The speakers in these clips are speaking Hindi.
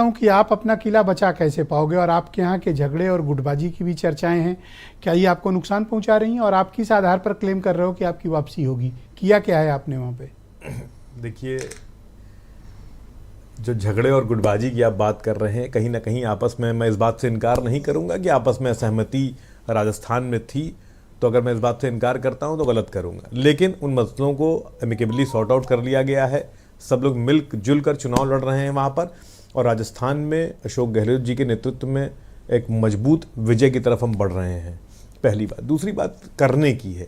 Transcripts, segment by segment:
हूं कि आप अपना किला बचा कैसे पाओगे, और आपके यहाँ के झगड़े और गुटबाजी की भी चर्चाएं हैं। क्या ये आपको नुकसान पहुंचा रही हैं, और आप किस आधार पर क्लेम कर रहे हो कि आपकी वापसी होगी? किया क्या है आपने वहां पे? देखिए, जो झगड़े और गुटबाजी की आप बात कर रहे हैं, कहीं ना कहीं आपस में, मैं इस बात से इनकार नहीं करूंगा कि आपस में असहमति राजस्थान में थी, तो अगर मैं इस बात से इनकार करता हूं तो गलत करूंगा। लेकिन उन मसलों को एमिकेबली सॉर्ट आउट कर लिया गया है। सब लोग मिलजुल कर चुनाव लड़ रहे हैं वहाँ पर, और राजस्थान में अशोक गहलोत जी के नेतृत्व में एक मजबूत विजय की तरफ हम बढ़ रहे हैं। पहली बात। दूसरी बात करने की है।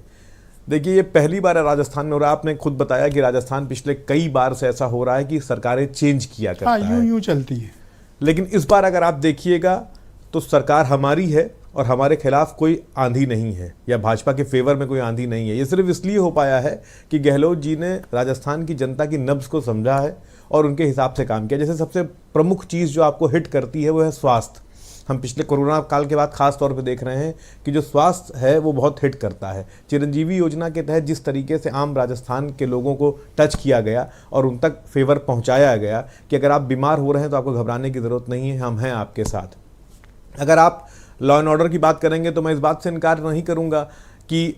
देखिए, ये पहली बार है राजस्थान में, और आपने खुद बताया कि राजस्थान पिछले कई बार से ऐसा हो रहा है कि सरकारें चेंज किया करता है। यूं चलती है। लेकिन इस बार अगर आप देखिएगा तो सरकार हमारी है, और हमारे खिलाफ कोई आंधी नहीं है, या भाजपा के फेवर में कोई आंधी नहीं है। ये सिर्फ इसलिए हो पाया है कि गहलोत जी ने राजस्थान की जनता की नब्ज को समझा है और उनके हिसाब से काम किया। जैसे सबसे प्रमुख चीज़ जो आपको हिट करती है वो है स्वास्थ्य। हम पिछले कोरोना काल के बाद खास तौर पे देख रहे हैं कि जो स्वास्थ्य है वो बहुत हिट करता है। चिरंजीवी योजना के तहत जिस तरीके से आम राजस्थान के लोगों को टच किया गया और उन तक फेवर पहुंचाया गया कि अगर आप बीमार हो रहे हैं तो आपको घबराने की ज़रूरत नहीं है, हम हैं आपके साथ। अगर आप लॉ एंड ऑर्डर की बात करेंगे तो मैं इस बात से इनकार नहीं करूंगा कि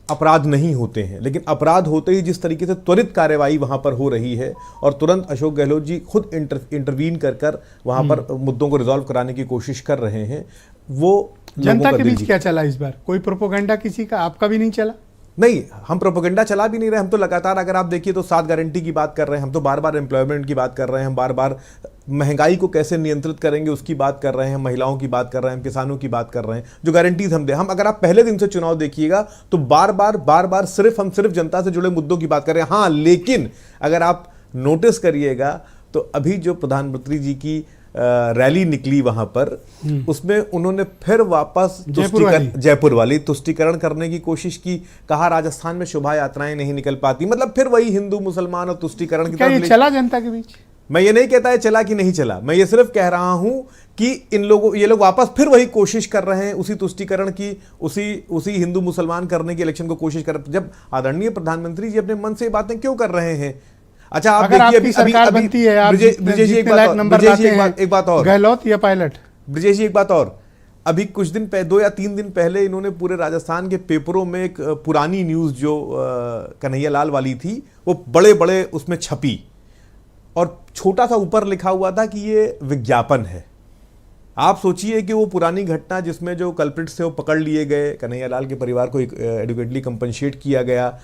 अपराध नहीं होते हैं, लेकिन अपराध होते ही जिस तरीके से त्वरित कार्रवाई वहां पर हो रही है, और तुरंत अशोक गहलोत जी खुद इंटरवीन कर वहां पर मुद्दों को रिजॉल्व कराने की कोशिश कर रहे हैं, वो जनता के बीच क्या चला इस बार? कोई प्रोपोगंडा किसी का, आपका भी नहीं चला? नहीं, हम प्रोपेगेंडा चला भी नहीं रहे। हम तो लगातार, अगर आप देखिए तो 7 गारंटी की बात कर रहे हैं, हम तो बार बार एम्प्लॉयमेंट की बात कर रहे हैं, हम बार बार महंगाई को कैसे नियंत्रित करेंगे उसकी बात कर रहे हैं, महिलाओं की बात कर रहे हैं, किसानों की बात कर रहे हैं। जो गारंटीज हम दे, हम अगर आप पहले दिन से चुनाव देखिएगा तो बार बार सिर्फ जनता से जुड़े मुद्दों की बात कर रहे हैं। हाँ, लेकिन अगर आप नोटिस करिएगा तो अभी जो प्रधानमंत्री जी की रैली निकली वहां पर, उसमें उन्होंने फिर वापस जयपुर वाली तुष्टीकरण करने की कोशिश की। कहा राजस्थान में शोभा यात्राएं नहीं निकल पाती, मतलब फिर वही हिंदू मुसलमान और तुष्टीकरण की तरफ चला जनता के बीच। मैं ये नहीं कहता है चला कि नहीं चला, मैं ये सिर्फ कह रहा हूं कि ये लोग वापस फिर वही कोशिश कर रहे हैं, उसी तुष्टीकरण की, उसी हिंदू मुसलमान करने की इलेक्शन को कोशिश कर। जब आदरणीय प्रधानमंत्री जी अपने मन से बातें क्यों कर रहे हैं? अच्छा, आप देखिए, ब्रिजेश जी एक बात और, गहलोत या पायलट, ब्रिजेश जी एक बात और, अभी कुछ दिन पहले, 2 या 3 दिन पहले, इन्होंने पूरे राजस्थान के पेपरों में एक पुरानी न्यूज जो कन्हैया लाल वाली थी वो बड़े बड़े उसमें छपी, और छोटा सा ऊपर लिखा हुआ था कि ये विज्ञापन है। आप सोचिए कि वो पुरानी घटना जिसमें जो कल्प्रिट्स थे वो पकड़ लिए गए, कन्हैया लाल के परिवार को एडुकेटली कंपनसेट किया गया,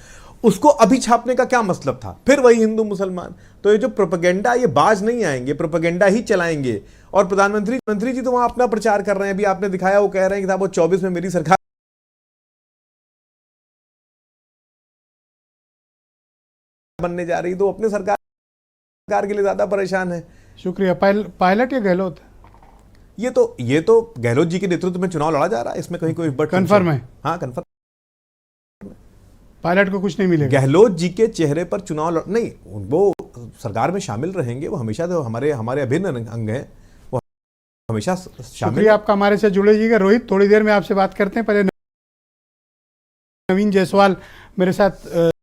उसको अभी छापने का क्या मतलब था? फिर वही हिंदू मुसलमान। तो ये जो प्रोपेगेंडा, ये बाज नहीं आएंगे, प्रोपेगेंडा ही चलाएंगे। और प्रधानमंत्री जी तो वहां अपना प्रचार कर रहे हैं। अभी आपने दिखाया, वो कह रहे हैं कि साहब वो 24 में मेरी सरकार बनने जा रही, तो अपने सरकार के लिए ज्यादा परेशान है। शुक्रिया। पायलट या गहलोत? ये तो गहलोत जी के नेतृत्व में चुनाव लड़ा जा रहा है, इसमें कहीं कोई बट कंफर्म है? हाँ, कंफर्म। पायलट को कुछ नहीं मिलेगा? गहलोत जी के चेहरे पर चुनाव नहीं, वो सरकार में शामिल रहेंगे, वो हमेशा तो हमारे अभिन्न अंग हैं, वो हमेशा शामिल। आपका हमारे से जुड़ेगा रोहित, थोड़ी देर में आपसे बात करते हैं। पहले नवीन जायसवाल मेरे साथ